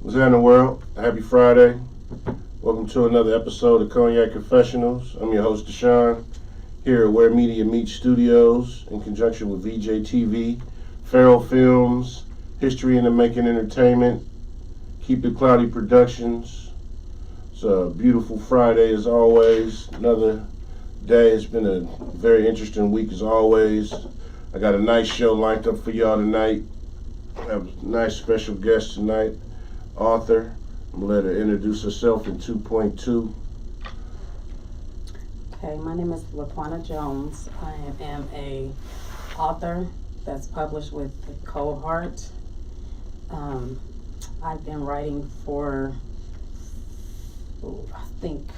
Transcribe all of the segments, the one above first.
What's in the world? Happy Friday. Welcome to another episode of Cognac Confessionals. I'm your host, Deshaun, here at Where Media Meets Studios in conjunction with VJ TV, Farrell Films, History in the Making Entertainment, Keep It Cloudy Productions. It's a beautiful Friday as always. Another day. It's been a very interesting week as always. I got a nice show lined up for y'all tonight. I have a nice special guest tonight, author. I'm going to let her introduce herself in 2.2. Okay, my name is LaQuana Jones. I am a author that's published with Cohort. I've been writing for, I think,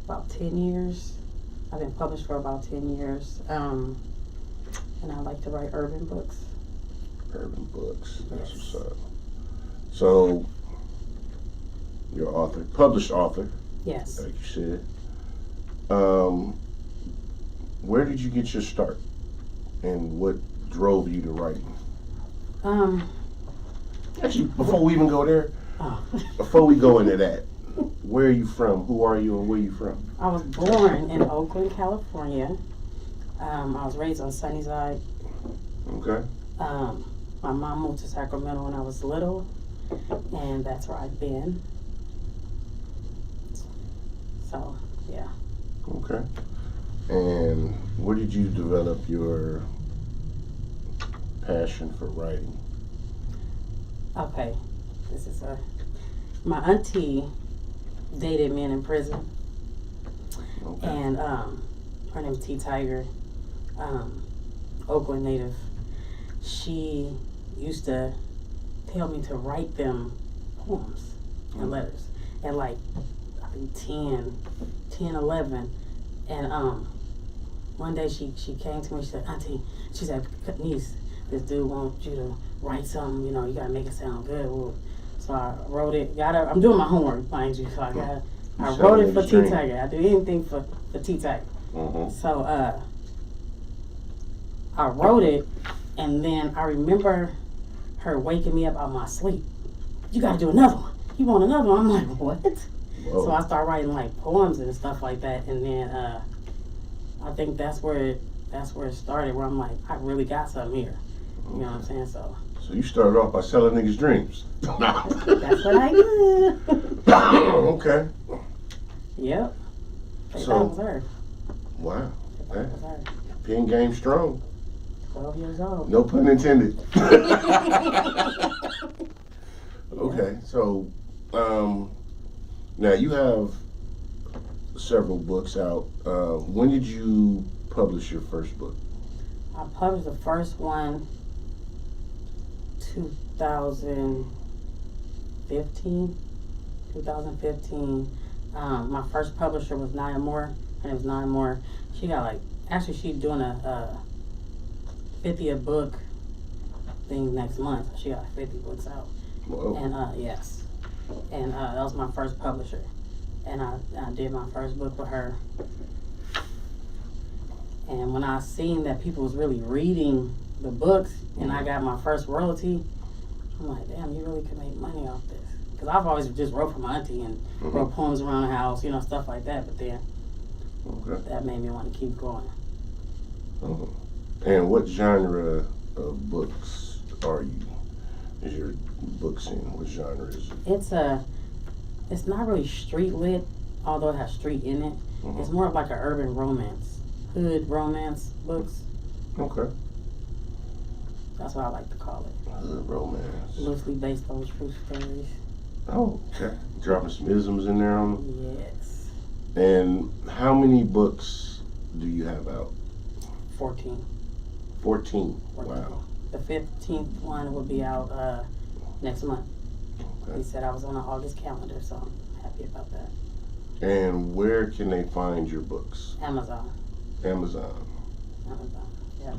about 10 years. I've been published for about 10 years. And I like to write urban books. Urban books. That's Yes. what's up. So, you're an author, published author, Yes. like you said. Where did you get your start? And what drove you to writing? Actually, before we even go there, before we go into that, where are you from? Who are you and where are you from? I was born in Oakland, California. I was raised on Sunnyside. Okay. My mom moved to Sacramento when I was little, and that's where I've been. So, yeah. Okay. And where did you develop your passion for writing? Okay, this is my auntie dated men in prison, Okay. and her name's T. Tiger, Oakland native. She used to tell me to write them poems and letters at like, I think 10, 11. And one day she came to me, she said, Auntie, she said, niece, this dude wants you to write something, you gotta make it sound good. Well, so I wrote it, I'm doing my homework, mind you, so I wrote it for T. Tiger. I do anything for T. Tiger. Mm-hmm. So I wrote it, and then I remember her waking me up out of my sleep. You gotta do another one. You want another one? I'm like, what? Whoa. So I started writing like poems and stuff like that, and then I think that's where it started. Where I'm like, I really got something here. You know what I'm saying? So you started off by selling niggas dreams. that's what I did. Okay. Yep. So- That was her. Wow. That was her. Pen game strong. 12 years old. No pun intended. Okay, so now you have several books out. When did you publish your first book? I published the first one 2015. My first publisher was Nia Moore. Her name was Nia Moore. She got she's doing a 50th book thing next month. She got 50 books out. Whoa. And yes. And that was my first publisher. And I did my first book with her. And when I seen that people was really reading the books and I got my first royalty, I'm like, damn, you really could make money off this. Because I've always just wrote for my auntie and wrote poems around the house, stuff like that. But then that made me want to keep going. Oh. And what genre of books is your books in? What genre is it? It's not really street lit, although it has street in it. Mm-hmm. It's more of like an urban romance, hood romance books. Okay. That's what I like to call it. Hood romance. Loosely based on true stories. Oh, okay. Dropping some isms in there on them. Yes. And how many books do you have out? 14. 14. Wow. The 15th one will be out next month. Okay. He said I was on an August calendar, so I'm happy about that. And where can they find your books? Amazon. Amazon. Yeah.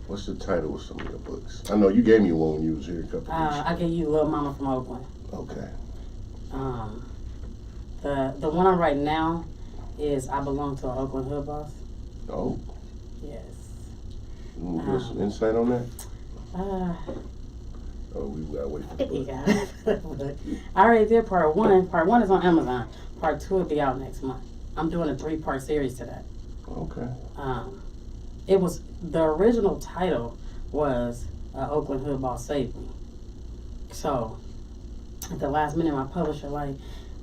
What's the title of some of your books? I know you gave me one when you was here a couple weeks ago. I gave you Little Mama from Oakland. Okay. The one I'm writing now is I Belong to an Oakland Hood Boss. Oh. Yes. Can you give us some insight on that? Oh, we gotta wait for the book. Yeah. I already did part 1. Part 1 is on Amazon. Part 2 will be out next month. I'm doing a 3-part series to that. Okay. It was, the original title was Oakland Hood Boss Saved Me. So, at the last minute, my publisher like,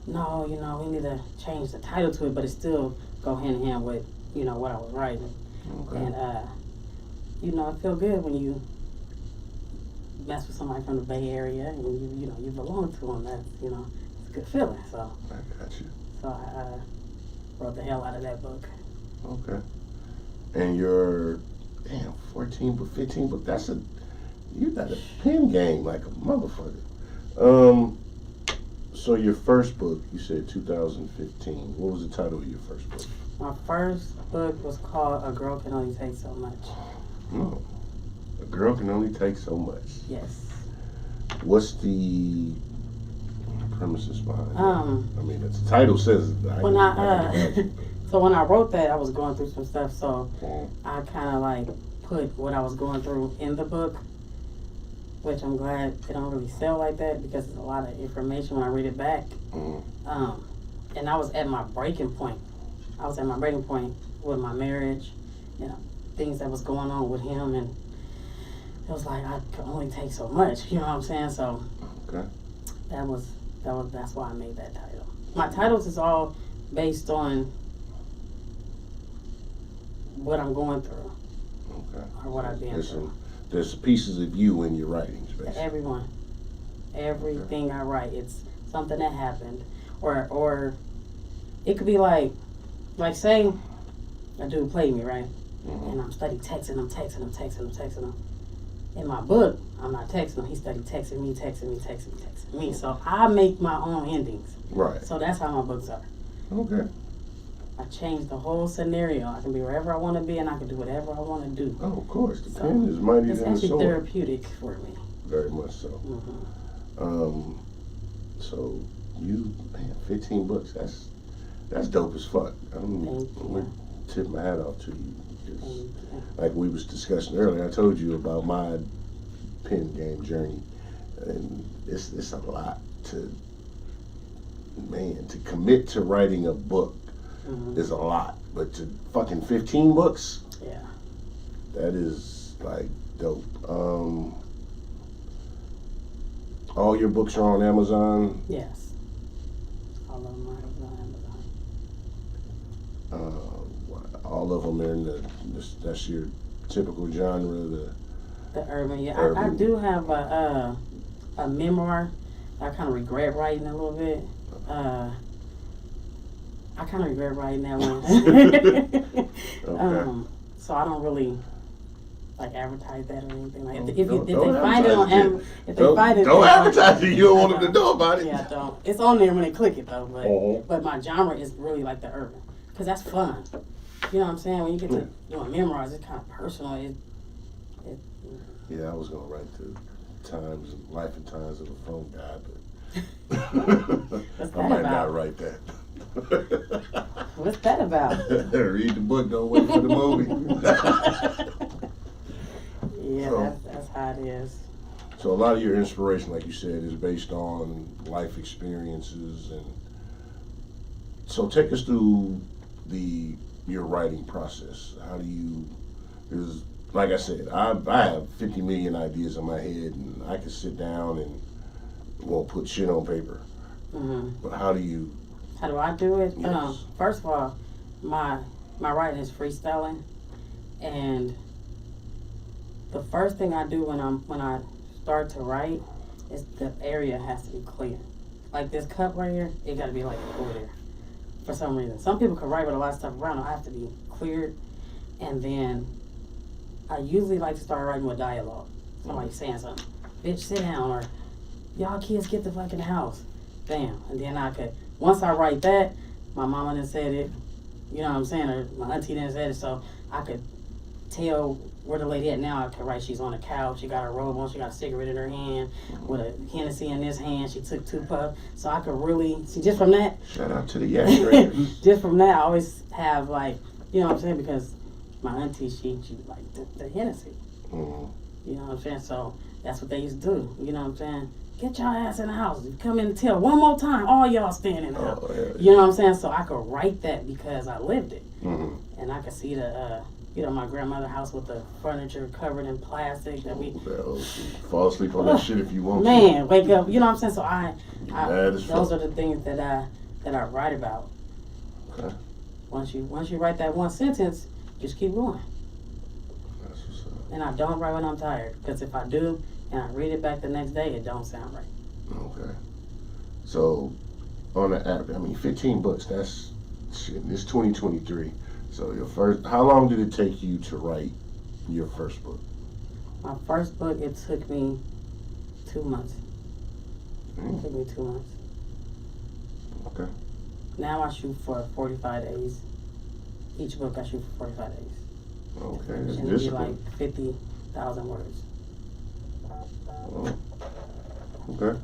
no, we need to change the title to it, but it still go hand in hand with, what I was writing. Okay. And, it feel good when you mess with somebody from the Bay Area and you belong to them. That's, it's a good feeling. So I got you. So I wrote the hell out of that book. Okay. And your 14 book, 15 book, you got a pen game like a motherfucker. So your first book, you said 2015. What was the title of your first book? My first book was called A Girl Can Only Take So Much. Oh. A Girl Can Only Take So Much. Yes. What's the premises behind it? I mean, the title says it. So when I wrote that, I was going through some stuff, so Mm-hmm. I kind of like put what I was going through in the book, which I'm glad it don't really sell like that because it's a lot of information when I read it back. Mm-hmm. And I was at my breaking point. I was at my breaking point with my marriage, things that was going on with him, and it was like I could only take so much. You know what I'm saying? So Okay. that's why I made that title. My titles is all based on what I'm going through. Okay. Or what I've been through. There's pieces of you in your writings, basically. Everything I write, it's something that happened, or it could be like say a dude played me, right? Mm-hmm. And I'm steady texting him. In my book, I'm not texting him. He steady texting me. So I make my own endings. Right. So that's how my books are. Okay. I change the whole scenario. I can be wherever I want to be, and I can do whatever I want to do. Oh, of course. The pen is mightier it's than the actually sword. therapeutic for me. Very much so. Mm-hmm. So 15 books. That's dope as fuck. I'm gonna tip my hat off to you. Because, like we was discussing earlier, I told you about my pen game journey, and it's a lot to commit to writing a book. Mm-hmm. Is a lot, but to fucking 15 books, yeah, that is like dope. All your books are on Amazon. yes, all of them are on Amazon. All of them are in that's your typical genre. The urban, yeah. Urban. I do have a memoir. I kind of regret writing a little bit. I kind of regret writing that one. Okay. So I don't really advertise that or anything like that. If Don't they find it on Amazon, if they don't find it, advertise it. You don't want them to know about it. Yeah, I don't. It's on there when they click it though, but Uh-huh. but my genre is really like the urban, because that's fun. You know what I'm saying? When you get to doing memoirs, it's kind of personal. Yeah, I was gonna write the life and times of a phone guy, but I might not write that. What's that about? Read the book, don't wait for the movie. Yeah, that's how it is. So a lot of your inspiration, like you said, is based on life experiences, and so take us through your writing process. How do you? Because like I said, I have 50 million ideas in my head, and I can sit down and won't put shit on paper. Mm-hmm. But how do you? How do I do it? Yes. First of all, my writing is freestyling, and the first thing I do when I start to write is the area has to be clear. Like this cup right here, it got to be like clear for some reason. Some people can write with a lot of stuff around. I have to be cleared, and then I usually like to start writing with dialogue. Somebody saying something, bitch, sit down, or y'all kids get the fuck in the house. Bam, and then once I write that, my mama done said it, you know what I'm saying, or my auntie done said it, so I could tell where the lady at now. I could write she's on the couch, she got her robe on, she got a cigarette in her hand, with a Hennessy in this hand, she took 2 puffs, so I could really, see just from that. Shout out to the yak drinkers. Just from that, I always have you know what I'm saying, because my auntie, she like the Hennessy. Mm-hmm. You know what I'm saying? So that's what they used to do. You know what I'm saying? Get y'all ass in the house. Come in and tell one more time, all y'all stand in the house. Yeah. You know what I'm saying? So I could write that because I lived it. Mm-hmm. And I could see the, my grandmother's house with the furniture covered in plastic that we... Fall asleep on that shit if you want to. Man, wake up. You know what I'm saying? So I those are the things that I write about. Okay. Once you write that one sentence, just keep going. That's what's up. And I don't write when I'm tired, because if I do and I read it back the next day, it don't sound right. Okay. So on the app, 15 books. That's shit. It's 2023. So how long did it take you to write your first book? My first book, it took me 2 months. It took me 2 months. Okay. Now I shoot for 45 days. Each book I shoot for 45 days. Okay, And that's it'd be discipline. like 50,000 words. Oh. Okay.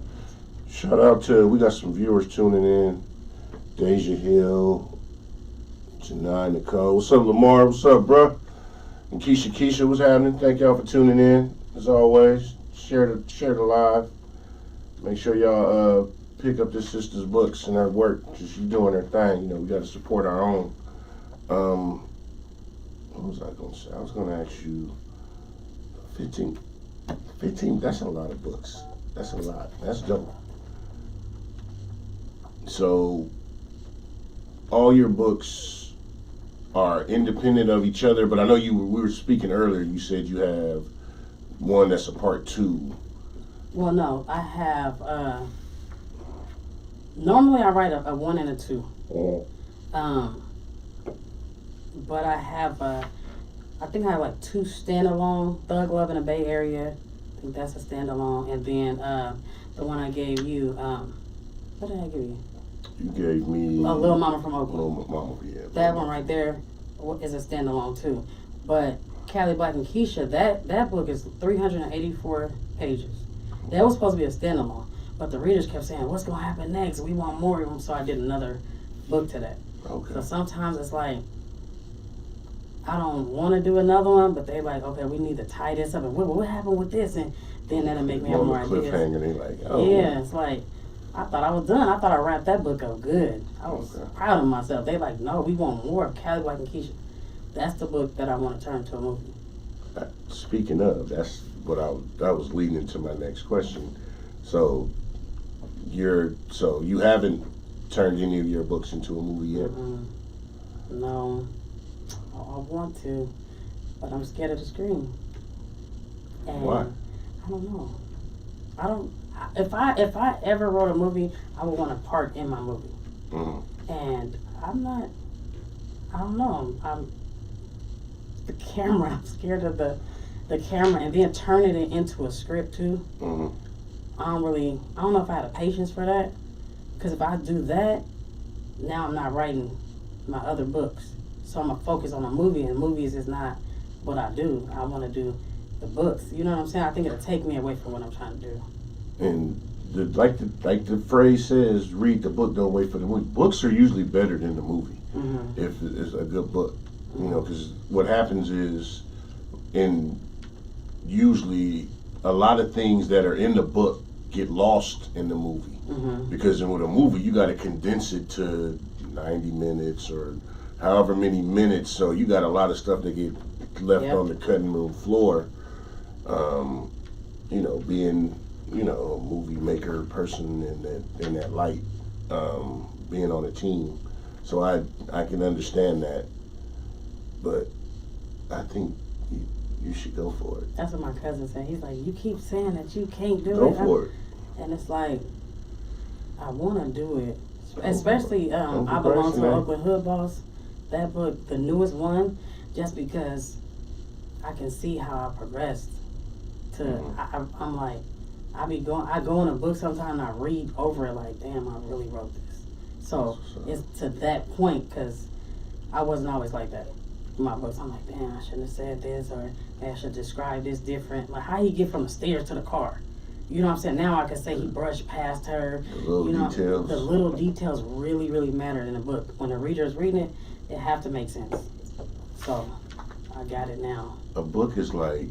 Shout out to, we got some viewers tuning in. Deja Hill, Janai Nicole. What's up, Lamar? What's up, bruh? And Keisha, what's happening? Thank y'all for tuning in. As always, share the live. Make sure y'all pick up this sister's books and her work. She's doing her thing. We got to support our own. What was I going to say? I was going to ask you 15, that's a lot of books. That's a lot. That's dope. So, all your books are independent of each other, but I know we were speaking earlier, you said you have one that's a part 2. Well, no, I have, normally I write a 1 and a 2. Oh. But I have, I think I have like 2 standalone, Thug Love in the Bay Area. I think that's a standalone. And then the one I gave you, what did I give you? You gave me... Little Mama from Oakland. Little Mama, yeah. That one right there is a standalone too. But Callie Black and Keisha, that book is 384 pages. That was supposed to be a standalone. But the readers kept saying, what's going to happen next? We want more of them. So I did another book to that. Okay. So sometimes it's like, I don't want to do another one, but they like, okay, we need to tie this up. And what happened with this? And then that'll make me have more ideas. Cliffhanger, they like, oh. Yeah, it's like, I thought I was done. I thought I wrapped that book up good. I was proud of myself. They like, no, we want more of Callie Black and Keisha. That's the book that I want to turn into a movie. Speaking of, that's what that was leading into my next question. So you haven't turned any of your books into a movie yet? No. I want to, but I'm scared of the screen. And why? I don't know. If I ever wrote a movie, I would want a part in my movie. Mm-hmm. And I don't know. I'm the camera. I'm scared of the camera, and then turning it into a script too. Mm-hmm. I don't know if I had the patience for that. Because if I do that, now I'm not writing my other books. So I'm going to focus on a movie, and movies is not what I do. I want to do the books. You know what I'm saying? I think it'll take me away from what I'm trying to do. And like the phrase says, read the book, don't wait for the movie. Books are usually better than the movie, if it's a good book. Because what happens is, usually a lot of things that are in the book get lost in the movie. Because with a movie, you got to condense it to 90 minutes or however many minutes. So you got a lot of stuff that get left on the cutting room floor. Being a movie maker person in that light, being on a team. So I can understand that, but I think you should go for it. That's what my cousin said. He's like, you keep saying that you can't do it. Go for it. And it's like, I want to do it. Especially, I Belong to Oakland Hood Boss. That book, the newest one, just because I can see how I progressed. I'm like, I go in a book sometime and I read over it like, damn, I really wrote this. So it's to that point, because I wasn't always like that in my books. I'm like, damn, I shouldn't have said this, or I should describe this different. Like, how he get from the stairs to the car? You know what I'm saying? Now I can say he brushed past her. The little details. The little details really, really matter in a book. When the reader is reading it, it have to make sense. So I got it now. A book is like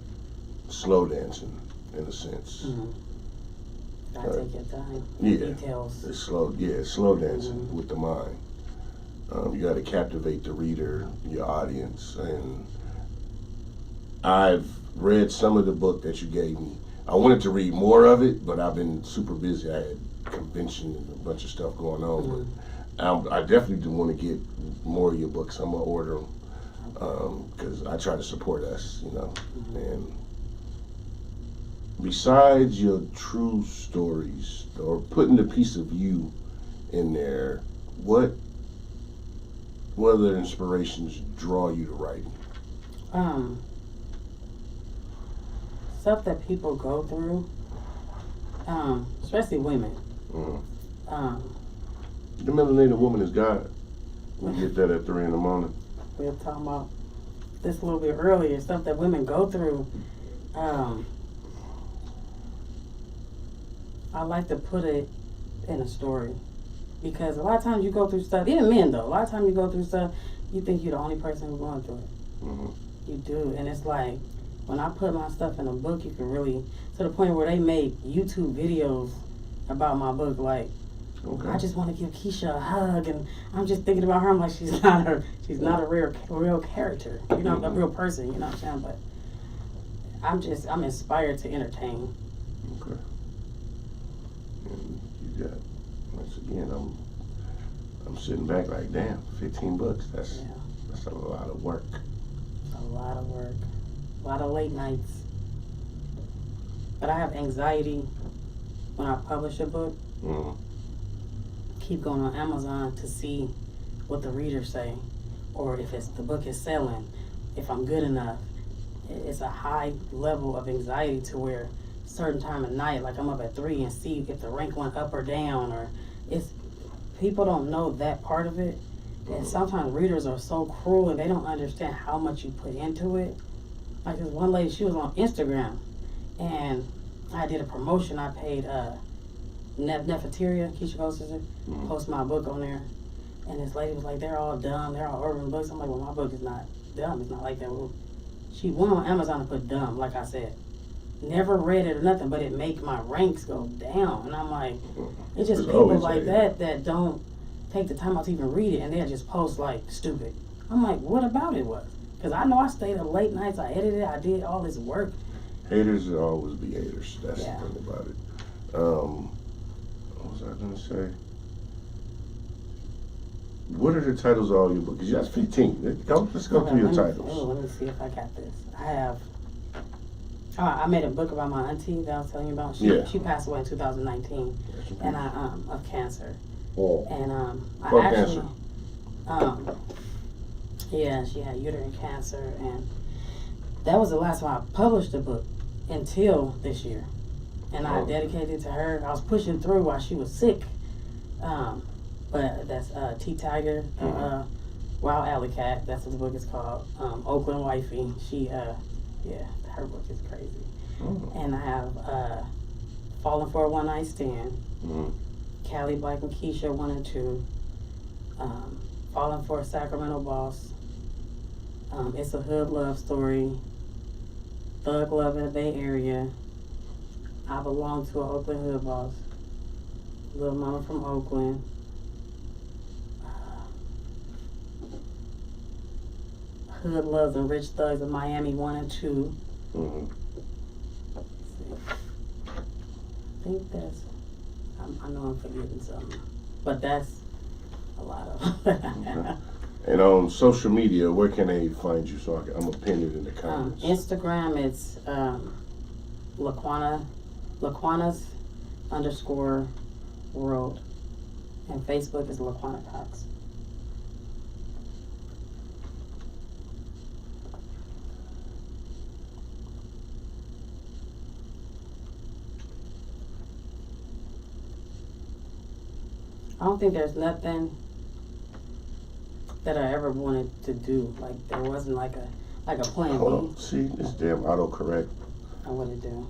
slow dancing in a sense. Gotta take your time. Yeah, Details. it's slow dancing with the mind. You got to captivate the reader, your audience, and I've read some of the book that you gave me. I wanted to read more of it, but I've been super busy. I had convention and a bunch of stuff going on, but I definitely do want to get more of your books. I'm gonna order them because I try to support us, you know. And besides your true stories or putting a piece of you in there, what other inspirations draw you to writing? Stuff that people go through, especially women. The melanated woman is God. We get that at 3 a.m. We were talking about this a little bit earlier. Stuff that women go through. I like to put it in a story. Because a lot of times you go through stuff, even men though, a lot of times you go through stuff, you think you're the only person who's going through it. You do. And it's like, when I put my stuff in a book, you can really, to the point where they make YouTube videos about my book, like, I just want to give Keisha a hug, and I'm just thinking about her. I'm like, she's not a real character, you know, a real person, you know what I'm saying? But I'm inspired to entertain. Okay. And you got, once again, I'm sitting back like, damn, 15 books. That's a lot of work. A lot of work. A lot of late nights. But I have anxiety when I publish a book. Keep going on Amazon to see what the readers say, or if the book is selling, if I'm good enough. It's a high level of anxiety to where certain time of night, like I'm up at 3 and see if the rank went up or down, or people don't know that part of it. And sometimes readers are so cruel and they don't understand how much you put into it. Like this one lady, she was on Instagram, and I did a promotion. I paid Neferteria, Keisha Cole's sister, post my book on there. And this lady was like, they're all dumb, they're all urban books. I'm like, well, my book is not dumb, it's not like that. Well, she went on Amazon and put dumb, like I said. Never read it or nothing, but it make my ranks go down. And I'm like, it's just people like that don't take the time out to even read it, and they'll just post like stupid. I'm like, what about it was? Because I know I stayed up late nights, I edited, I did all this work. Haters will always be haters. That's the thing about it. What was I going to say? What are the titles of all your books? That's 15. Let's go through your titles. Let me see if I got this. I have. I made a book about my auntie that I was telling you about. She passed away in 2019, and of cancer. Oh. And I actually. Cancer? Yeah, she had uterine cancer, and that was the last time I published a book until this year. And I dedicated it to her. I was pushing through while she was sick. But that's T Tiger, Wild Alley Cat. That's what the book is called. Oakland Wifey. She, her book is crazy. And I have Falling for a One Night Stand. Callie Black and Keisha 1 and 2. Falling for a Sacramento Boss. It's a Hood Love Story. Thug Love in the Bay Area. I Belong to an Oakland Hood Boss. Little Mama from Oakland. Hood Loves and Rich Thugs of Miami 1 and 2. Let's see. I think that's, I know I'm forgetting something, but that's a lot of them. And on social media, where can they find you? So I'm going to pin it in the comments. Instagram, it's LaQuana's _world. And Facebook is LaQuana Cox. I don't think there's nothing that I ever wanted to do. Like there wasn't like a plan Hold on. See this damn autocorrect. I wouldn't do.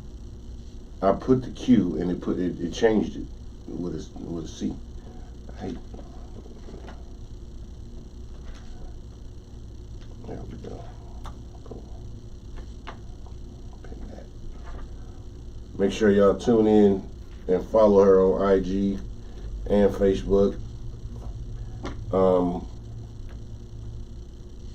I put the Q and it changed it with a C. I hate. There we go. Cool. Pin that. Make sure y'all tune in and follow her on IG and Facebook.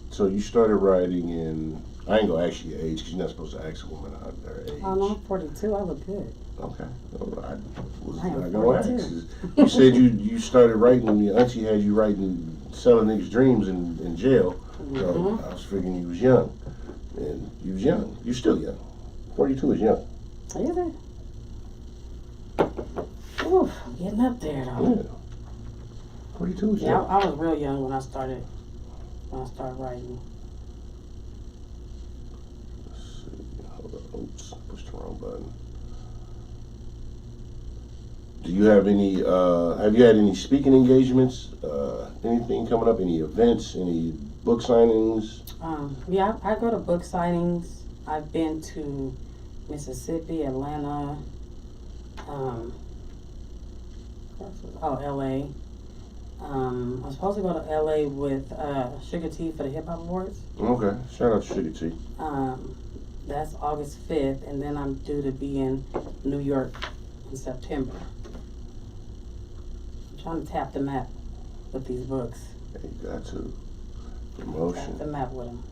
So you started writing in, I ain't gonna ask you your age because you're not supposed to ask a woman her age. Oh, no, I'm 42. I look good. Okay. Well, I was I am not gonna 42. ask. You said you started writing when your auntie had you writing, selling niggas' dreams in jail. So I was figuring you was young. And you was young. You're still young. 42 is young. Is it? Oof, getting up there though. Yeah. 42 is Yeah, young. I was real young when I started writing. Let's see. Hold on. Oops, pushed the wrong button. Do you have any, have you had any speaking engagements? Anything coming up? Any events? Any book signings? Yeah, I go to book signings. I've been to Mississippi, Atlanta, LA. I'm supposed to go to LA with Sugar T for the Hip Hop Awards. Okay. Shout out to Sugar T. That's August 5th, and then I'm due to be in New York in September. I'm trying to tap the map with these books. Yeah, you got to. Tap Promotion. the map with them.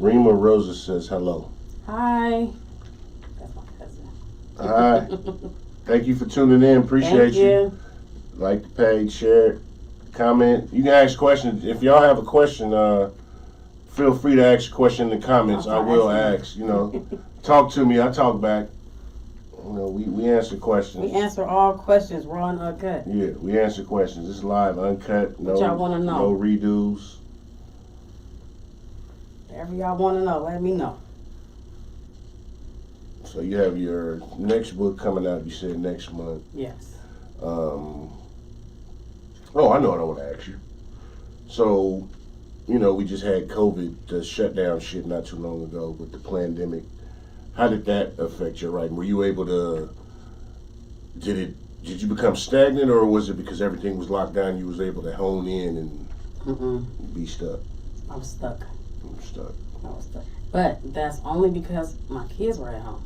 Rima Rosa says hello. Hi. That's my cousin. Hi. Thank you for tuning in. Appreciate Thank you. Like the page, share it, comment. You can ask questions. If y'all have a question, feel free to ask a question in the comments. I will ask, talk to me. I talk back. We answer questions. We answer all questions, raw and uncut. Yeah, we answer questions. It's live, uncut, What y'all wanna know? no redos. Whatever y'all want to know, let me know. So you have your next book coming out, you said next month. Yes. I know what I want to ask you. So, we just had COVID, the shutdown shit not too long ago with the pandemic. How did that affect your writing? Were you able to, did you become stagnant, or was it because everything was locked down you was able to hone in and be stuck? I was stuck. I'm stuck. I was stuck. But that's only because my kids were at home.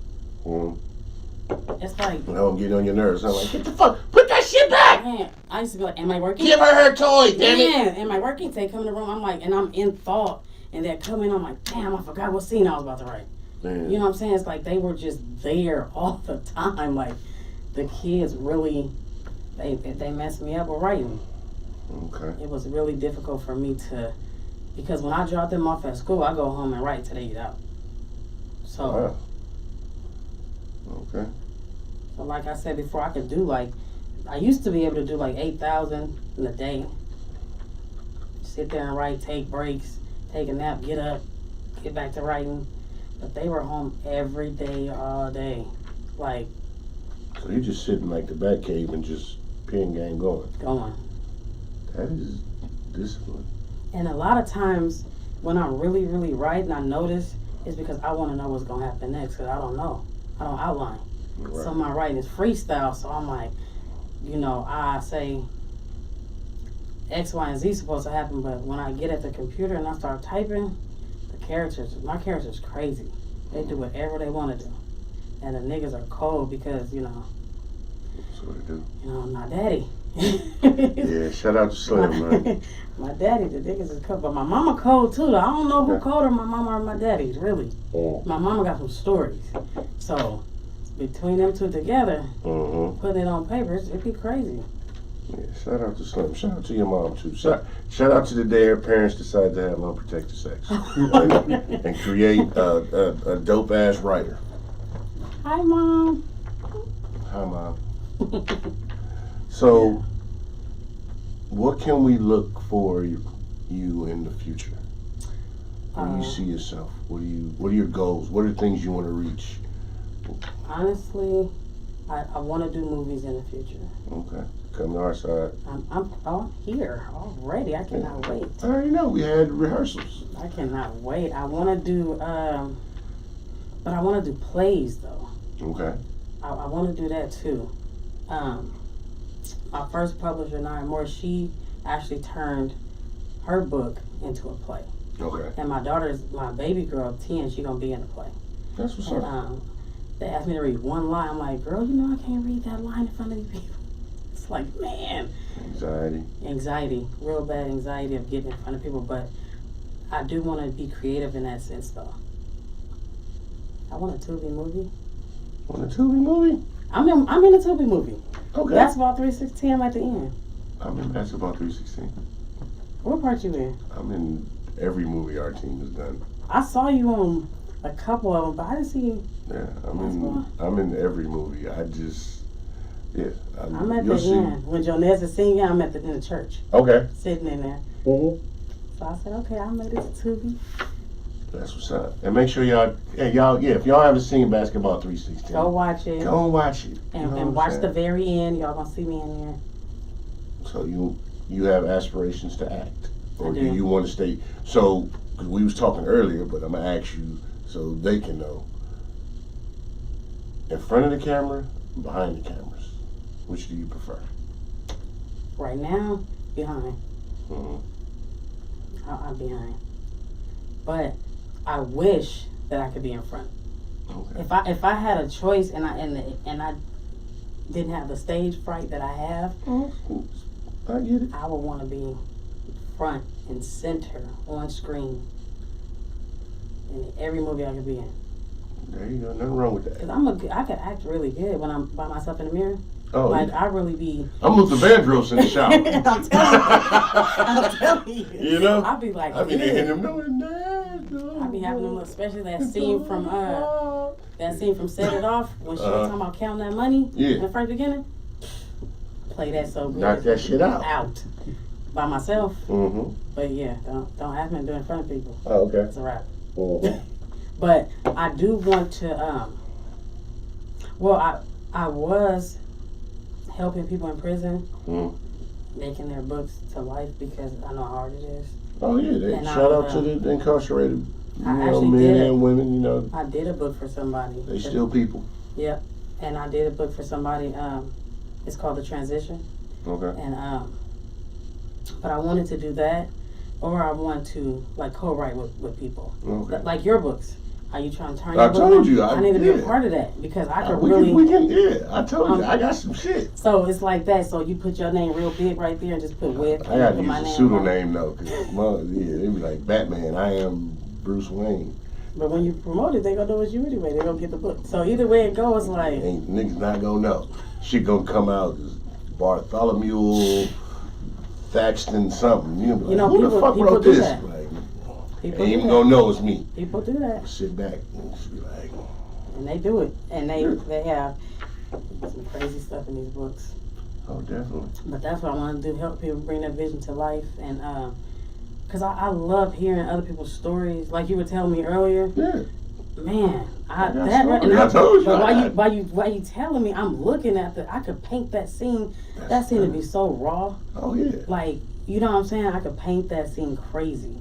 It's like, I'm getting on your nerves. I'm like, get the fuck, put that shit back! man, I used to be like, am I working? Give her toy, damn it! Man, am I working? They come in the room, I'm like, and I'm in thought, and they're coming, I'm like, damn, I forgot what scene I was about to write. Man. You know what I'm saying? It's like they were just there all the time. Like, the kids really, they messed me up with writing. Okay. It was really difficult for me to, because when I drop them off at school, I go home and write till they get out. So, Wow. Okay. so like I said before, I could do I used to be able to do 8,000 in a day. Sit there and write, take breaks, take a nap, get up, get back to writing. But they were home every day, all day. So you just sit in the back cave and just pen game going. That is discipline. And a lot of times when I'm really, really writing, I notice it's because I want to know what's going to happen next, because I don't know. I don't outline. Right. So my writing is freestyle, so I'm like, I say X, Y, and Z is supposed to happen, but when I get at the computer and I start typing, my character's crazy. They do whatever they want to do. And the niggas are cold because, That's what they do. I'm not daddy. Yeah, shout out to Slim, man. My daddy, the niggas is cold. But my mama cold too, though. I don't know who colder, my mama or my daddy, really. My mama got some stories. So, between them two together, putting it on paper, it'd be crazy. Yeah, shout out to Slim. Shout out to your mom, too. Shout out to the day her parents decide to have unprotected sex and create a dope-ass writer. Hi, Mom. Hi, Mom. So, what can we look for you in the future? Where do you see yourself? What are your goals? What are the things you want to reach? Honestly, I want to do movies in the future. Okay. Come to our side. I'm here already. I cannot wait. I already know. We had rehearsals. I cannot wait. I want to do, but I want to do plays though. Okay. I want to do that too. My first publisher, Nine More, she actually turned her book into a play. Okay. And my baby girl, 10, she gonna be in the play. That's what's up. they ask me to read one line. I'm like, girl, you know I can't read that line in front of these people. It's like, man. Anxiety. Real bad anxiety of getting in front of people. But I do want to be creative in that sense, though. I want a Tubi movie. Want a Tubi movie? I'm in a Tubi movie. Okay. Basketball 316, I'm at the end. I'm in Basketball 316. What part you in? I'm in every movie our team has done. I saw you on a couple of them, but I didn't see you. Yeah, I'm in every movie. I'm at the end. When Jonez is singing, I'm in the church. Okay. Sitting in there. Mm-hmm. So I said, okay, I made it to Tubi. That's what's up. And make sure if y'all haven't seen Basketball 316, go watch it. Go watch it. And watch the very end. Y'all gonna see me in there. So you have aspirations to act, or do you want to stay? So, because we was talking earlier, but I'm gonna ask you so they can know. In front of the camera, behind the cameras, which do you prefer? Right now, behind. Mm-hmm. I'm behind. But I wish that I could be in front. Okay. If I had a choice and I didn't have the stage fright that I have, I get it. I would want to be front and center on screen in every movie I could be in. There you go. Nothing wrong with that. Cause I could act really good when I'm by myself in the mirror. Oh, like yeah. I really be. I'm Luther Vandross in the shower. I'm telling you. You know. I'll be like. I be hitting them. I be having them, especially that scene from Set It Off when she was talking about counting that money in the first beginning. Play that so good. Knock that shit out. Out by myself. Mm-hmm. But yeah, don't ask me to do it in front of people. Oh, okay. It's a wrap. Mm-hmm. But I do want to. I was helping people in prison, making their books to life because I know how hard it is. Oh yeah, shout out to the incarcerated men and women. You know, I did a book for somebody. They still people. Yep, and I did a book for somebody. It's called The Transition. Okay. And but I wanted to do that, or I want to like co-write with people, like your books. Are you trying to turn your book? I told you. I need to be a part of that because I could we can, I told you. I got some shit. So it's like that. So you put your name real big right there and just put with. I gotta use a pseudonym though, cause they be like Batman. I am Bruce Wayne. But when you promote it, they gonna know it's you anyway. They gonna get the book. So either way it goes, like niggas not gonna know. Shit gonna come out as Bartholomew, Thaxton, something. You know, who the fuck wrote this? They ain't even gonna know it's me. People do that. Sit back and just be like. And they do it. And they have some crazy stuff in these books. Oh, definitely. But that's what I want to do, help people bring their vision to life. And because I love hearing other people's stories. Like you were telling me earlier. Yeah. Man, I told you. But while you telling me, I'm looking at I could paint that scene. That scene would be so raw. Oh, yeah. Like, you know what I'm saying? I could paint that scene crazy.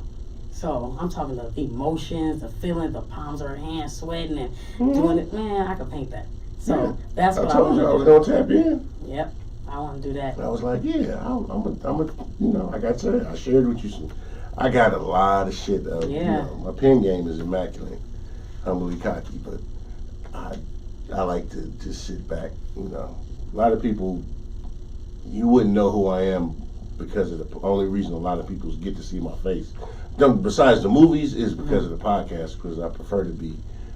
So I'm talking the emotions, the feelings, the palms of her hands sweating and doing it. Man, I could paint that. So that's what I told you I was gonna tap in. Yep, I want to do that. And I was like, yeah, I'm like I said, I shared with you some. I got a lot of shit. You know, my pen game is immaculate, humbly cocky, but I like to just sit back. You know, a lot of people, you wouldn't know who I am because of the only reason a lot of people get to see my face. Besides the movies is because of the podcast, because I prefer to be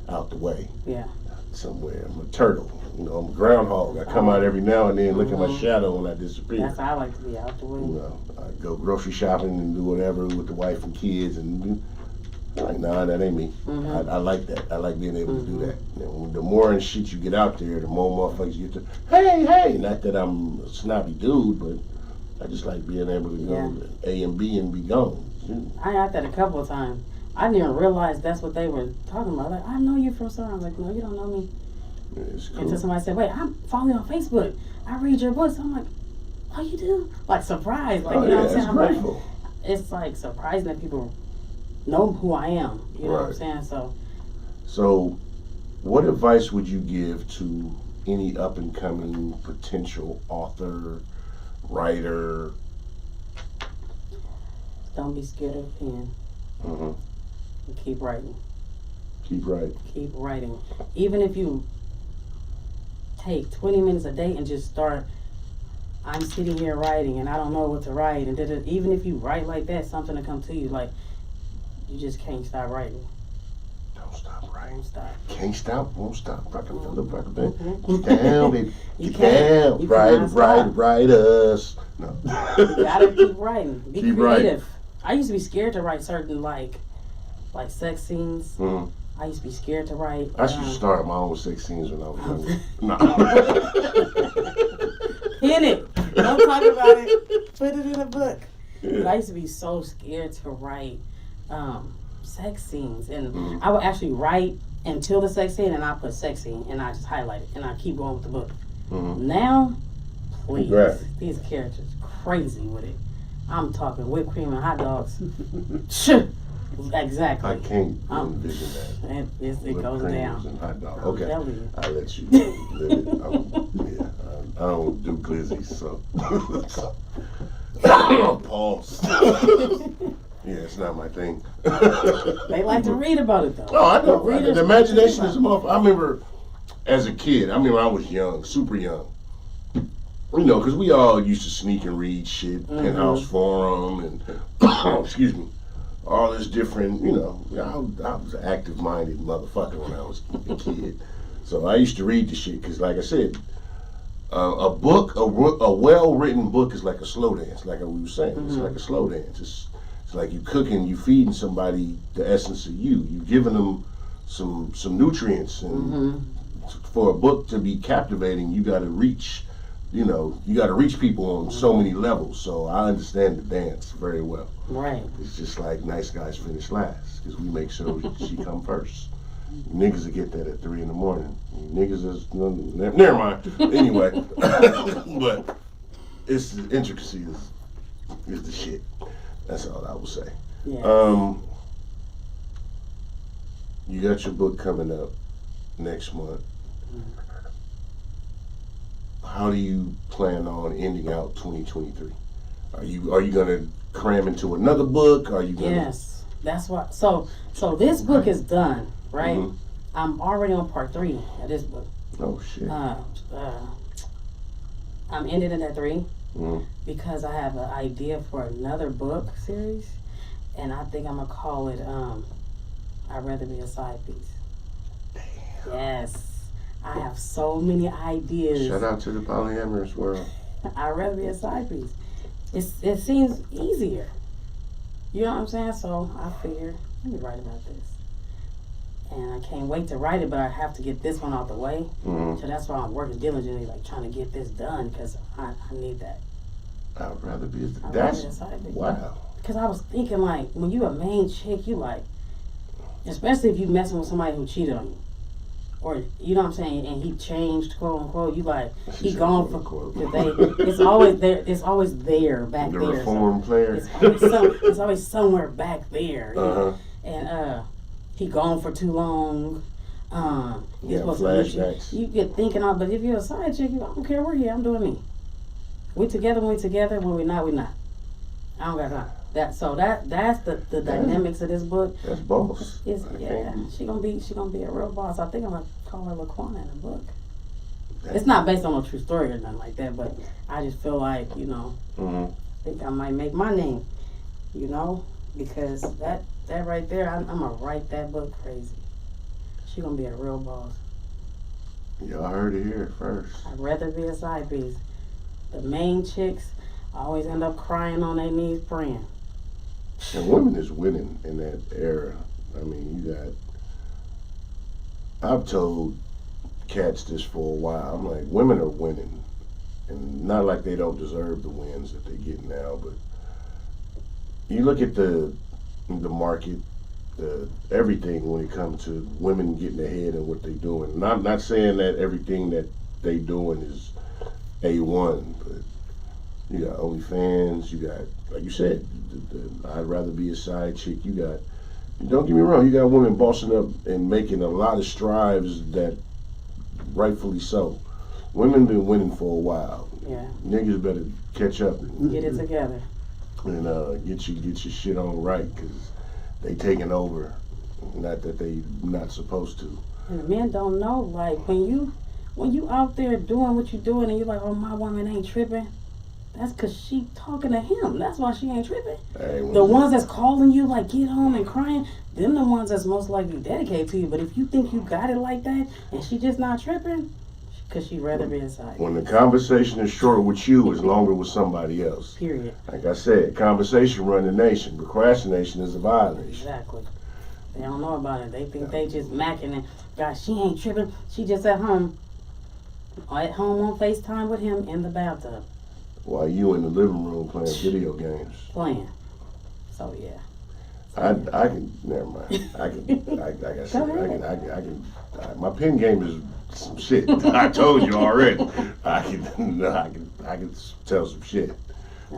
out the way. Yeah. Somewhere. I'm a turtle. You know, I'm a groundhog. I come out every now and then, look at my shadow when I disappear. That's how I like to be, out the way. You know, I go grocery shopping and do whatever with the wife and kids, and like, nah, that ain't me. I like that. I like being able to do that. You know, the more and shit you get out there, the more motherfuckers get to, hey. Not that I'm a snobby dude, but I just like being able to go A and B and be gone. I got that a couple of times. I didn't even realize that's what they were talking about. Like, I know you from somewhere. I was like, no, you don't know me. Yeah, it's cool. Until somebody said, wait, I'm following you on Facebook. I read your books. I'm like, oh, you do? Like, surprised. Like, you know what I'm saying? I'm grateful. It's like surprising that people know who I am. You know what I'm saying? So, what advice would you give to any up and coming potential author, writer? Don't be scared of a pen. And keep writing. Keep writing. Keep writing. Even if you take 20 minutes a day and just start. I'm sitting here writing and I don't know what to write, and even if you write like that, something will come to you. Like, you just can't stop writing. Don't stop writing. Don't stop. Can't stop, won't stop. Rockabilly, Mm-hmm. Get down, baby. You Get can't. down. You Write cannot us. No. You gotta keep writing. Be Keep creative. writing. I used to be scared to write certain like sex scenes. Mm-hmm. I used to be scared to write. I should start my own sex scenes when I was younger. No. Pin it. Don't talk about it. Put it in a book. Yeah. But I used to be so scared to write sex scenes, and I would actually write until the sex scene, and I put sex scene, and I just highlight it, and I keep going with the book. Now, please, these characters crazy with it. I'm talking whipped cream and hot dogs. Exactly. I can't envision that. It goes down. And hot dog. Okay, I'll let you live it. I don't do glizzies, so. Pause. Yeah, it's not my thing. They like to read about it, though. Oh, I know. The imagination is a motherfucker. I remember as a kid, I was young, super young. You know, because we all used to sneak and read shit, Penthouse Forum, and, excuse me, all this different, you know, I was an active-minded motherfucker when I was a kid. So I used to read the shit, because like I said, a well-written book is like a slow dance, like we were saying. It's like a slow dance. It's like you cooking, you feeding somebody the essence of you. You giving them some nutrients, and for a book to be captivating, you got to reach. You know, you got to reach people on so many levels. So I understand the dance very well. Right. It's just like nice guys finish last, because we make sure she come first. Niggas will get that at 3 a.m. Niggas is never mind. Anyway, but it's the intricacy is the shit. That's all I will say. Yeah. You got your book coming up next month. How do you plan on ending out 2023? Are you gonna cram into another book? Are you gonna? Yes, that's what. So this book is done, right? I'm already on part 3 of this book. Oh shit. I'm ending it at 3 because I have an idea for another book series, and I think I'm gonna call it I'd Rather Be a Side Piece. Damn. Yes. I have so many ideas. Shout out to the polyamorous world. I'd rather be a side piece. It seems easier. You know what I'm saying? So I figured, let me write about this. And I can't wait to write it, but I have to get this one out the way. So that's why I'm working diligently, like trying to get this done, because I need that. I'd rather be a side piece. Wow. Because I was thinking, like, when you a main chick, you like, especially if you messing with somebody who cheated on you. Or, you know what I'm saying, and he changed, quote unquote, you like, he gone for it's always there, back the there. The reform player. It's always somewhere back there. You know? And he gone for too long. Flashbacks. You get thinking, but if you're a side chick, I don't care, we're here, I'm doing me. We together, when we're not, we're not. I don't got time. That's the dynamics of this book. That's boss. She gonna be a real boss. I think I'm gonna call her LaQuana in the book. It's not based on a true story or nothing like that, but I just feel like, you know, I think I might make my name, you know, because that right there, I'm gonna write that book crazy. She gonna be a real boss. Y'all heard it here first. I'd rather be a side piece. The main chicks always end up crying on their knees praying. And women is winning in that era. I mean, I've told cats this for a while. I'm like, women are winning. And not like they don't deserve the wins that they get now, but you look at the market, everything when it comes to women getting ahead and what they're doing. Not saying that everything that they doing is A1, but you got OnlyFans, you got, like you said, I'd rather be a side chick. You got, don't get me wrong, you got women bossing up and making a lot of strides that rightfully so. Women been winning for a while. Yeah. Niggas better catch up and get it together. And get your shit on right, because they taking over. Not that they not supposed to. And the men don't know, like, when when you out there doing what you doing and you're like, oh, my woman ain't tripping, that's because she talking to him. That's why she ain't tripping. Hey, the ones that's calling you like, get home and crying, them the ones that's most likely dedicated to you. But if you think you got it like that and she just not tripping, because she'd rather be inside. When the conversation is short with you, it's longer with somebody else. Period. Like I said, conversation run the nation. Procrastination is a violation. Exactly. They don't know about it. They think they just macking and, gosh, she ain't tripping. She just at home on FaceTime with him in the bathtub. While you in the living room playing video games. Playing. So, yeah. I can, never mind. My pen game is some shit. I told you already. I can tell some shit.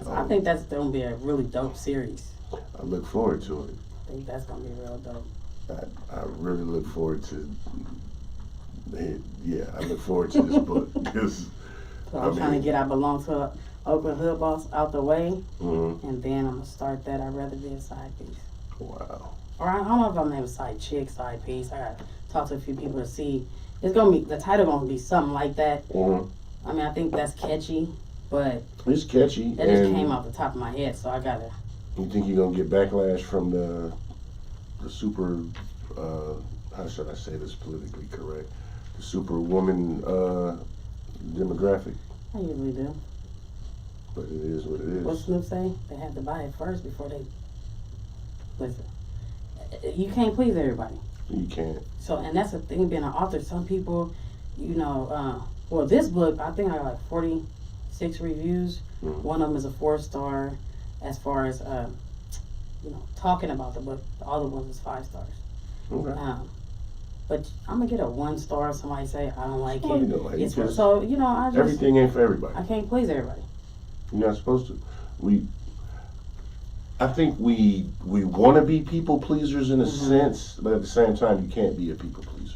I think that's going to be a really dope series. I look forward to it. I think that's going to be real dope. I really look forward to it. Yeah, I look forward to this book. Cause, so I'm trying to get I Belong to an Oakland Hood Boss out the way. Mm-hmm. And then I'm going to start that. I'd rather be a side piece. Wow. Or I don't know if I'm name a side chick, side piece. I got to talk to a few people to see. It's going to be, the title going to be something like that. Mm-hmm. I mean, I think that's catchy, but it's catchy. It just came off the top of my head, so I got to. You think you're going to get backlash from the super, how should I say this politically correct, the superwoman demographic? I usually do. But it is what it is. What Snoop say? They had to buy it first before they... Listen, you can't please everybody. You can't. So, and that's the thing, being an author, some people, you know, well, this book, I think I got like 46 reviews. Mm-hmm. One of them is a 4-star. As far as, you know, talking about the book, the other ones is 5 stars. Okay. But I'm gonna get a 1-star. Somebody say I don't like it. You don't like it. So you know, I just everything ain't for everybody. I can't please everybody. You're not supposed to. I think we want to be people pleasers in a sense, but at the same time, you can't be a people pleaser.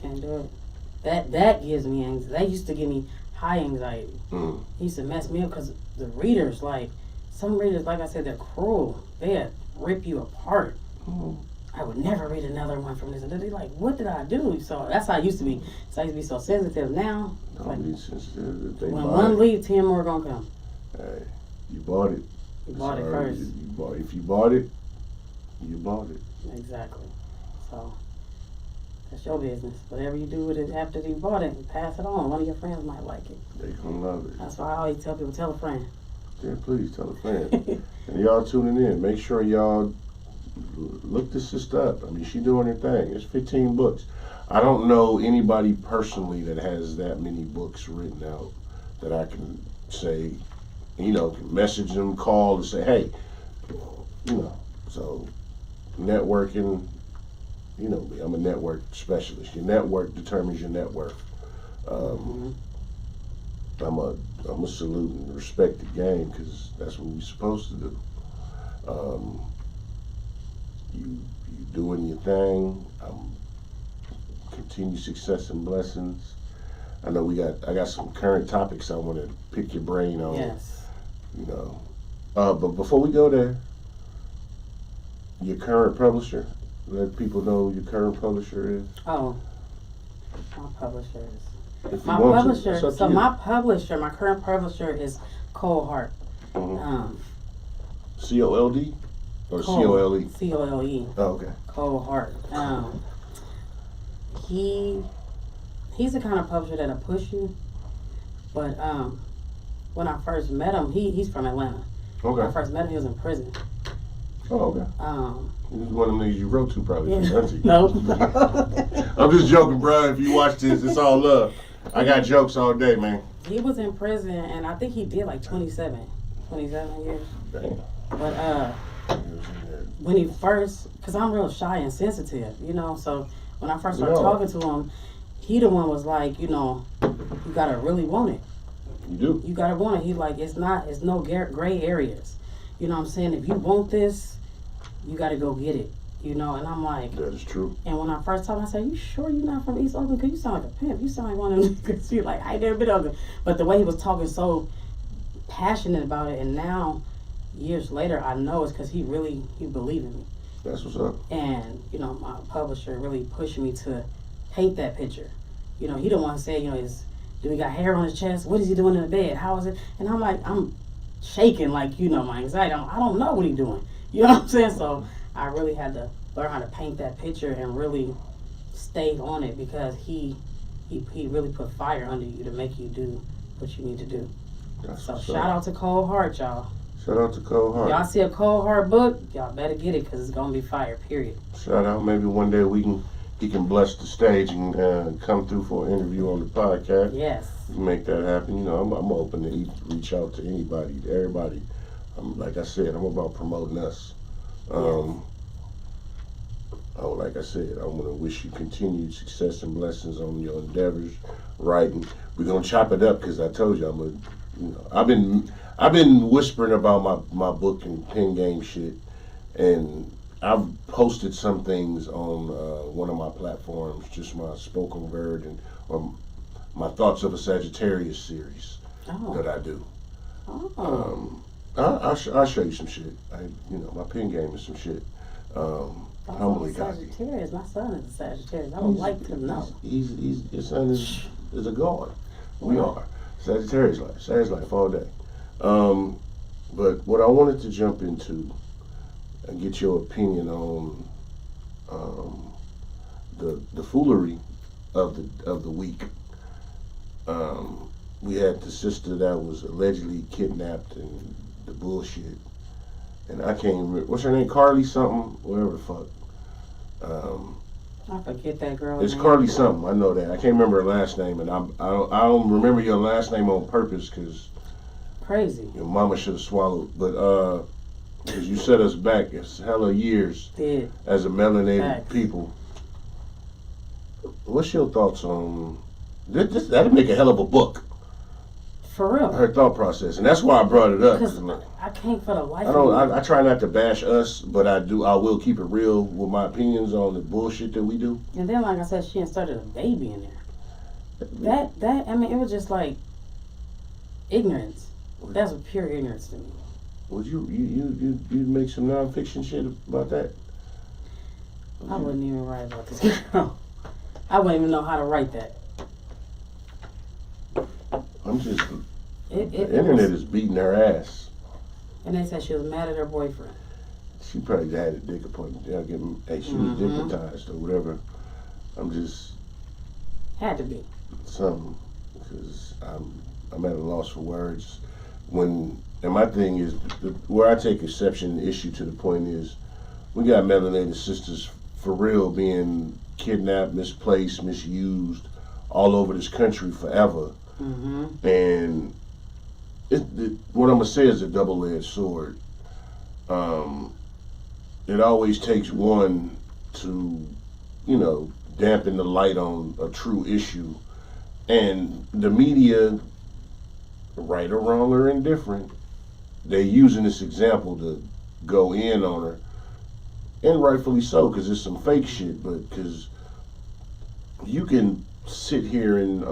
Can't do it. That gives me anxiety. That used to give me high anxiety. Mm. It used to mess me up because the readers, like some readers, like I said, they're cruel. They rip you apart. Mm. I would never read another one from this. And they're like, what did I do? So that's how I used to be. So I used to be so sensitive. Now, Don't be sensitive. When one leaves, 10 more gonna come. Hey, you bought it. You bought it first. If you bought it, you bought it. Exactly. So that's your business. Whatever you do with it after you bought it, pass it on. One of your friends might like it. They gonna love it. That's why I always tell people, tell a friend. Yeah, please tell a friend. And y'all tuning in, make sure y'all look this sister up. I mean, she doing her thing. It's 15 books. I don't know anybody personally that has that many books written out that I can say, you know, can message them, call, and say, hey, you know. So networking, you know me, I'm a network specialist. Your network determines your net worth. I'm a salute and respect the game because that's what we're supposed to do. You doing your thing. Continue success and blessings. I know I got some current topics I want to pick your brain on. Yes. You know, but before we go there, your current publisher. Let people know who your current publisher is. Oh, my publisher is. If My publisher. So my current publisher is Cole Hart. Mm-hmm. COLD or COLE? COLE. Oh, okay. Cole Hart. He's the kind of publisher that'll push you. But when I first met him, he's from Atlanta. Okay. When I first met him, he was in prison. Oh, okay. He was one of them niggas you wrote to, probably. Yeah. No. I'm just joking, bro. If you watch this, it's all love. I got jokes all day, man. He was in prison, and I think he did like 27 years. Damn. But when he first, because I'm real shy and sensitive, you know, so when I first started talking to him, he the one was like, you know, you gotta really want it. You do. You gotta want it. He like, it's no gray areas. You know what I'm saying? If you want this, you gotta go get it. You know, and I'm like, that is true. And when I first told him, I said, you sure you're not from East Oakland? Because you sound like a pimp. You sound like one of them. Because you're like, I ain't never been Oakland. But the way he was talking so passionate about it, and now, years later, I know it's because he believed in me. That's what's up. And, you know, my publisher really pushed me to paint that picture. You know, he don't want to say, you know, do he got hair on his chest? What is he doing in the bed? How is it? And I'm like, I'm shaking, like, you know, my anxiety. I don't know what he's doing. You know what I'm saying? So I really had to learn how to paint that picture and really stay on it, because he really put fire under you to make you do what you need to do. So shout out to Cold Heart, y'all. Shout out to Cold Heart. Y'all see a Cold Heart book, y'all better get it, because it's going to be fire, period. Shout out. Maybe one day he can bless the stage and come through for an interview on the podcast. Yes. Make that happen. You know, I'm open to reach out to anybody, to everybody. Like I said, I'm about promoting us. Like I said, I want to wish you continued success and blessings on your endeavors, writing. We're gonna chop it up, because I told you I've been whispering about my book and pen game shit, and I've posted some things on one of my platforms, just my spoken word or my Thoughts of a Sagittarius series that I do. I'll show you some shit. My pen game is some shit. Humbly Sagittarius. My son is a Sagittarius. I would like to know. His son is a god. We are Sagittarius life all day. But what I wanted to jump into and get your opinion on the foolery of the week. We had the sister that was allegedly kidnapped and the bullshit. And I can't remember, what's her name? Carly something? Whatever the fuck. I forget that girl. It's name. Carly something. I know that. I can't remember her last name, and I don't remember your last name on purpose, because crazy. Your mama should have swallowed. But because you set us back hella years as a melanated people. What's your thoughts on this? That'd make a hell of a book. For real. Her thought process, and that's why I brought it up. Because I can't for the life of me. I try not to bash us, but I will keep it real with my opinions on the bullshit that we do. And then, like I said, she inserted a baby in there. That I mean, it was just like ignorance. That's pure ignorance to me. Would you make some nonfiction shit about that? I wouldn't even write about this girl. I wouldn't even know how to write that. I'm just. The internet is beating her ass. And they said she was mad at her boyfriend. She probably had a dick appointment. She was dickmatized or whatever. I'm just. Had to be. Something, because I'm at a loss for words. And my thing is, where I take exception and issue to the point is, we got melanated sisters for real being kidnapped, misplaced, misused all over this country forever. Mm-hmm. And what I'm gonna say is a double-edged sword. It always takes one to, dampen the light on a true issue, and the media, right or wrong or indifferent, they're using this example to go in on her, and rightfully so, because it's some fake shit. But because you can sit here and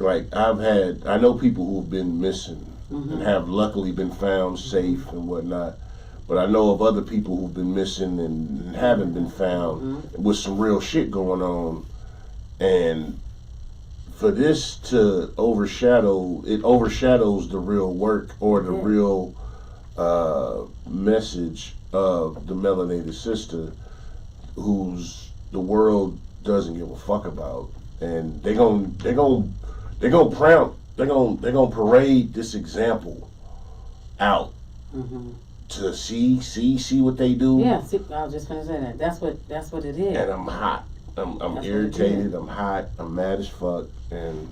I know people who've been missing and have luckily been found safe and whatnot, but I know of other people who've been missing and haven't been found with some real shit going on. And for this to overshadows the real work or the real message of the melanated sister, who's the world doesn't give a fuck about, and they're gonna parade this example out to see what they do. Yeah, I was just gonna say that. That's what it is. And I'm hot. I'm irritated. I'm hot. I'm mad as fuck. And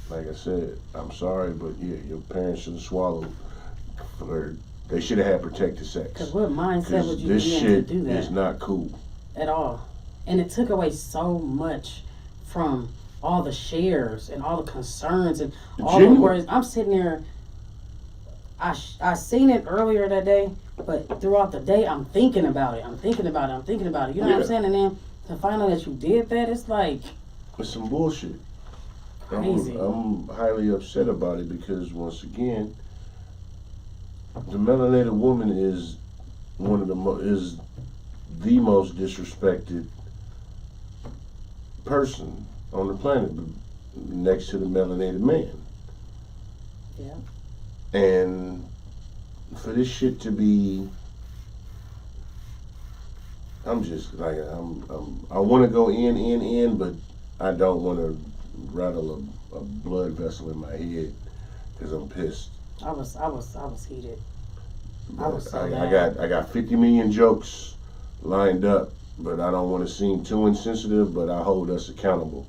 like I said, I'm sorry, but yeah, your parents should have swallowed. They should have had protected sex. Because what mindset would you be in to do that? This shit is not cool at all. And it took away so much from all the shares and all the concerns and all the worries. I'm sitting there. I seen it earlier that day, but throughout the day, I'm thinking about it. You know what I'm saying? And then to find out that you did that, it's like, it's some bullshit. Crazy. I'm highly upset about it, because once again, the melanated woman is the most disrespected person on the planet next to the melanated man. Yeah. And for this shit to be, I'm just like, I want to go in, but I don't want to rattle a blood vessel in my head because I'm pissed. I was heated. I got 50 million jokes lined up, but I don't want to seem too insensitive, but I hold us accountable.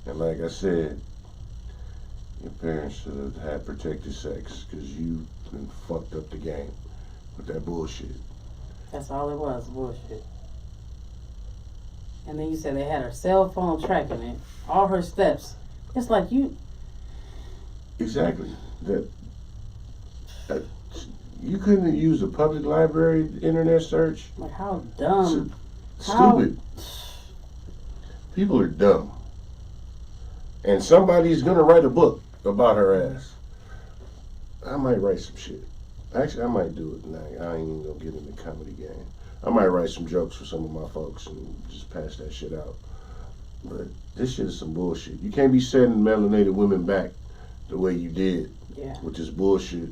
And like I said, your parents should have had protected sex because you been fucked up the game with that bullshit. That's all it was, bullshit. And then you said they had her cell phone tracking it, all her steps. It's like you. Exactly. That you couldn't use a public library internet search. Like how dumb. Stupid. People are dumb. And somebody's gonna write a book about her ass. I might write some shit. Actually, I might do it. Nah, I ain't even gonna get in the comedy game. I might write some jokes for some of my folks and just pass that shit out. But this shit is some bullshit. You can't be setting melanated women back the way you did with this bullshit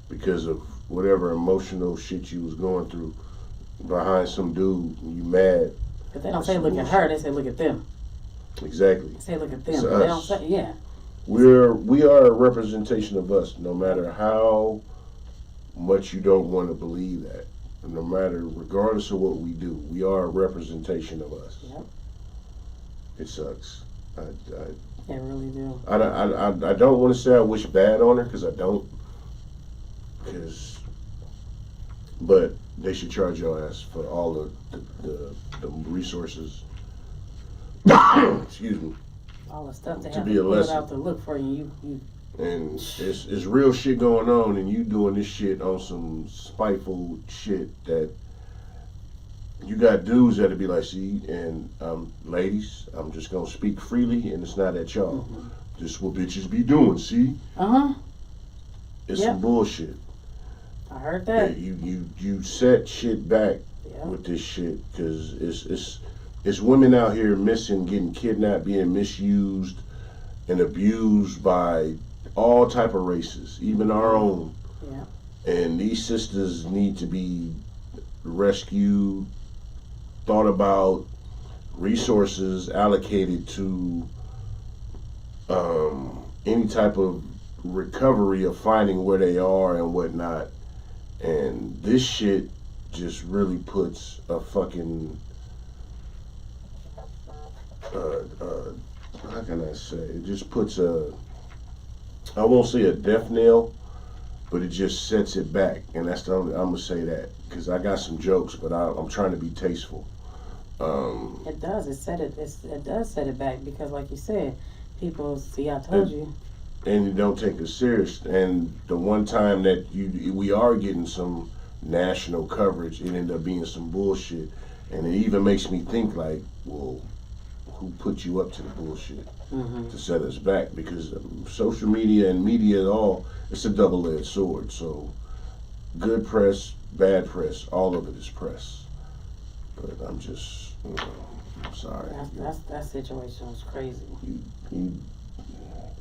because of whatever emotional shit you was going through behind some dude and you mad. But they don't say look at her, they say look at them. Exactly. They say look at them. It's They don't us. say, We are a representation of us, no matter how much you don't want to believe that. No matter, regardless of what we do, we are a representation of us. Yep. It sucks. They really do. I don't want to say I wish bad on her because I don't. But they should charge your ass for all the resources. Excuse me. All the stuff they To have be to a put lesson. out to look for you. And it's real shit going on, and you doing this shit on some spiteful shit that you got dudes that'll be like, see, and ladies, I'm just gonna speak freely, and it's not at y'all. Mm-hmm. Just what bitches be doing, see? It's some bullshit. I heard that. You set shit back with this shit because it's women out here missing, getting kidnapped, being misused and abused by all type of races, even our own. Yeah. And these sisters need to be rescued, thought about, resources allocated to any type of recovery of finding where they are and whatnot. And this shit just really puts a fucking how can I say? It just puts I won't say a death nail, but it just sets it back. And that's the only, I'm gonna say that because I got some jokes, but I'm trying to be tasteful. It does. It does set it back because, like you said, people see. I told you. And you don't take it serious. And the one time that we are getting some national coverage, it ended up being some bullshit. And it even makes me think like, well, who put you up to the bullshit to set us back? Because social media and media at all, it's a double-edged sword. So good press, bad press, all of it is press. But I'm just, I'm sorry. That situation was crazy.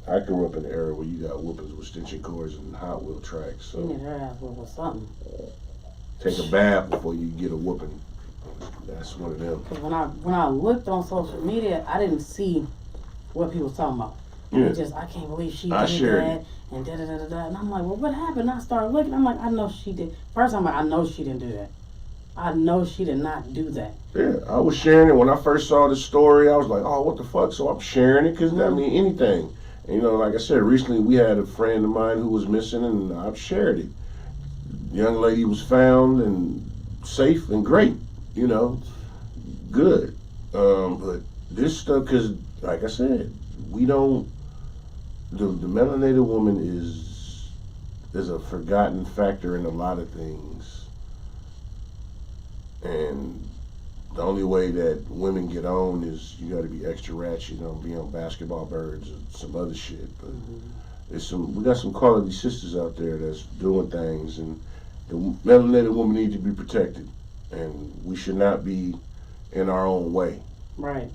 I grew up in an era where you got whoopings with stitching cords and Hot Wheel tracks. So You need her ass with something. take a bath before you get a whooping. That's one of them. Because when I looked on social media, I didn't see what people was talking about. Yeah. I can't believe she I did shared that and da da da da. And I'm like, well, what happened? I started looking. I'm like, I know she did. First, I'm like, I know she didn't do that. I know she did not do that. Yeah, I was sharing it when I first saw the story. I was like, oh, what the fuck? So I'm sharing it because I mean anything. And, like I said, recently we had a friend of mine who was missing, and I've shared it. The young lady was found and safe and great. Good. But this stuff, because like I said, we don't. The melanated woman is a forgotten factor in a lot of things. And the only way that women get on is you got to be extra ratchet, be on Basketball Birds or some other shit. But we got some quality sisters out there that's doing things, and the melanated woman needs to be protected, and we should not be in our own way. Right.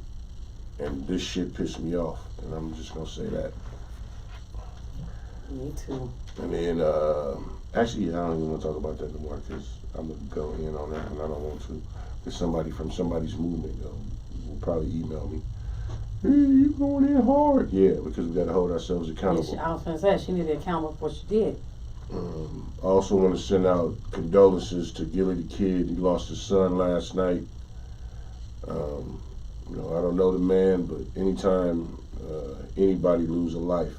And this shit pissed me off, and I'm just gonna say that. Me too. And then, actually, I don't even want to talk about that anymore because I'm gonna go in on that, and I don't want to. Because somebody from somebody's movement will probably email me. Hey, you going in hard? Yeah, because we gotta hold ourselves accountable. I was gonna say she needed to be accountable for what she did. I also want to send out condolences to Gilly the kid. He lost his son last night. You know, I don't know the man, but anytime anybody lose a life,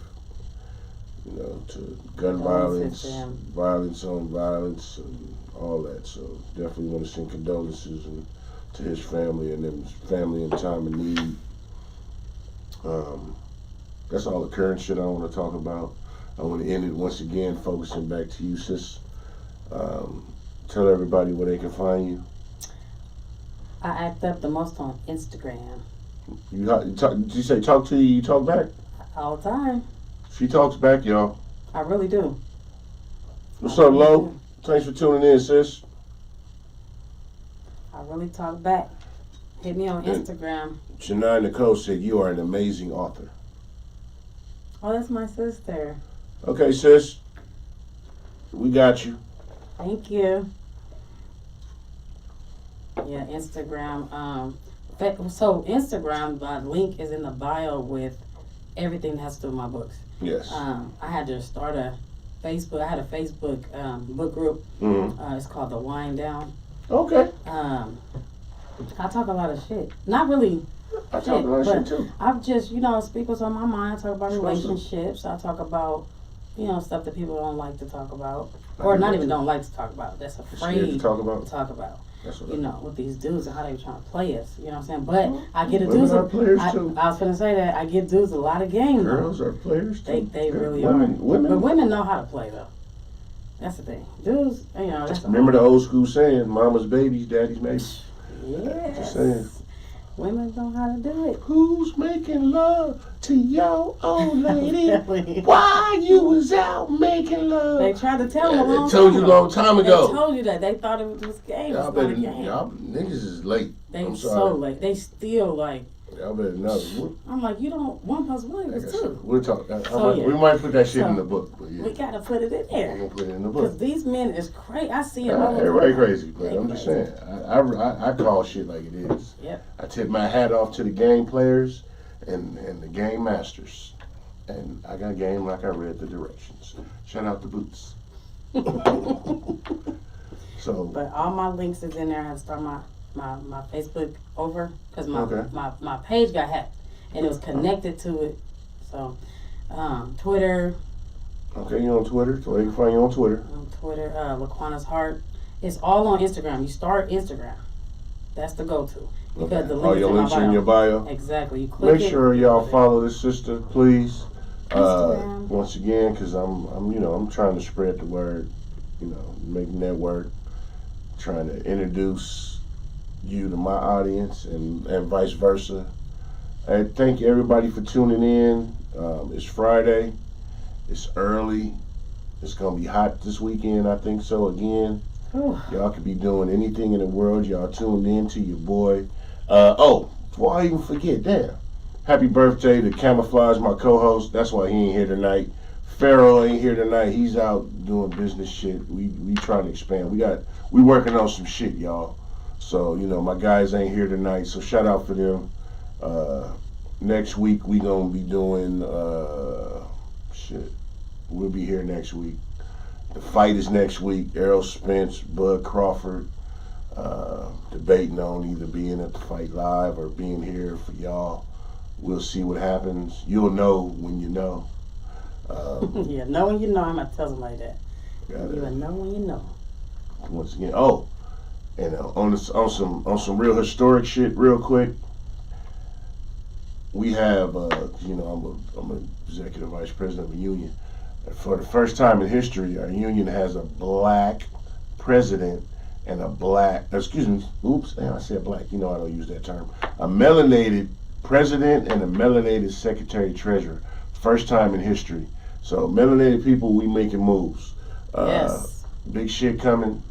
you know, to gun violence, violence on violence, and all that. So definitely want to send condolences to his family and his family in time of need. That's all the current shit I want to talk about. I want to end it once again, focusing back to you, sis. Tell everybody where they can find you. I act up the most on Instagram. Did you say talk to you talk back? All the time. She talks back, y'all. I really do. What's up, Lo? Thanks for tuning in, sis. I really talk back. Hit me on Instagram. Janai Nicole said you are an amazing author. Oh, that's my sister. Okay, sis. We got you. Thank you. Yeah, Instagram. So Instagram, my link is in the bio with everything that has to do with my books. Yes. I had to start a Facebook. I had a Facebook book group. Mm-hmm. It's called The Wind Down. Okay. I talk a lot of shit. Not really. I talk a lot of shit too. I've just, speak what's on my mind. I talk about relationships. I talk about, stuff that people don't like to talk about. Or not even don't like to talk about. That's afraid to talk about. That's what with these dudes and how they trying to play us. You know what I'm saying? But I get a women dudes. are players too. I was gonna say that I get dudes a lot of game. Girls are players too. They really women, are. Women. But women know how to play though. That's the thing. Dudes, that's remember the old school saying, "Mama's babies, daddy's maybe." Yes. Just saying. Women know how to do it. Who's making love to your old lady? Why you was out making love? They tried to tell them a long time ago. They told you a long time ago. They told you that. They thought it was game. Y'all better, y'all niggas is late. They so late. They still like. Y'all better know. I'm like, 1 + 1 is 2. We'll talk. We might put that shit in the book. But yeah. We gotta put it in there. We're gonna put it in the book. Because these men is crazy. I see it all the time. Everybody crazy, but I'm just saying. I call shit like it is. Yep. I tip my hat off to the game players and the game masters. And I got game like I read the directions. Shout out to Boots. So. But all my links is in there. I have to start my Facebook over because my page got hacked and it was connected to it. So Twitter. Okay, you on Twitter? So they can find you on Twitter. On Twitter, LaQuana's Heart. It's all on Instagram. You start Instagram. That's the go-to. Because the link is in my bio. In your bio. Exactly. You click Make sure y'all follow this sister, please. Instagram. Once again, because I'm trying to spread the word, make network, trying to introduce you to my audience and vice versa. I thank you everybody for tuning in. It's Friday. It's early. It's gonna be hot this weekend, I think so again. Y'all could be doing anything in the world. Y'all tuned in to your boy. Before I even forget, damn. Happy birthday to Camouflage, my co-host. That's why he ain't here tonight. Pharaoh ain't here tonight. He's out doing business shit. We trying to expand. We working on some shit, y'all. So, my guys ain't here tonight, so shout out for them. Next week, we gonna be doing, We'll be here next week. The fight is next week. Errol Spence, Bud Crawford, debating on either being at the fight live or being here for y'all. We'll see what happens. You'll know when you know. Yeah, know when you know. I'm gonna tell somebody that. You will know when you know. Once again, and on some real historic shit, real quick. We have, I'm an executive vice president of a union. For the first time in history, our union has a black president and a black. I said black. I don't use that term. A melanated president and a melanated secretary treasurer. First time in history. So melanated people, we making moves. Yes. Big shit coming.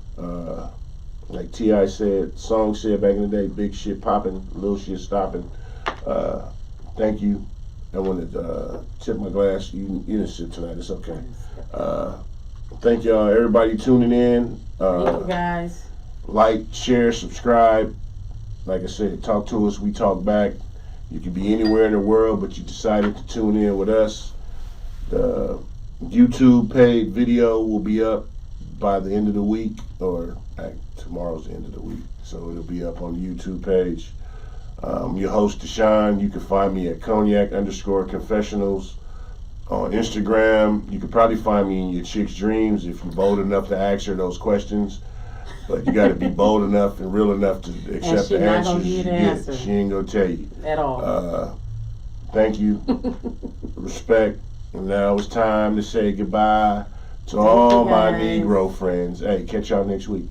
Like T.I. said, Song said back in the day, big shit popping, little shit stopping. thank you. I want to tip my glass. You didn't sit tonight. It's okay. Thank y'all, everybody tuning in. Thank you guys. Like, share, subscribe. Like I said, talk to us. We talk back. You could be anywhere in the world, but you decided to tune in with us. The YouTube paid video will be up by the end of the week, or tomorrow's the end of the week, so it'll be up on the YouTube page. Your host, Deshaun. You can find me at Cognac_Confessionals on Instagram. You could probably find me in your chick's dreams if you're bold enough to ask her those questions. But you got to be bold enough and real enough to accept the answers you get. She ain't going to tell you. At all. Thank you. Respect. And now it's time to say goodbye to all my Negro friends. Hey, catch y'all next week.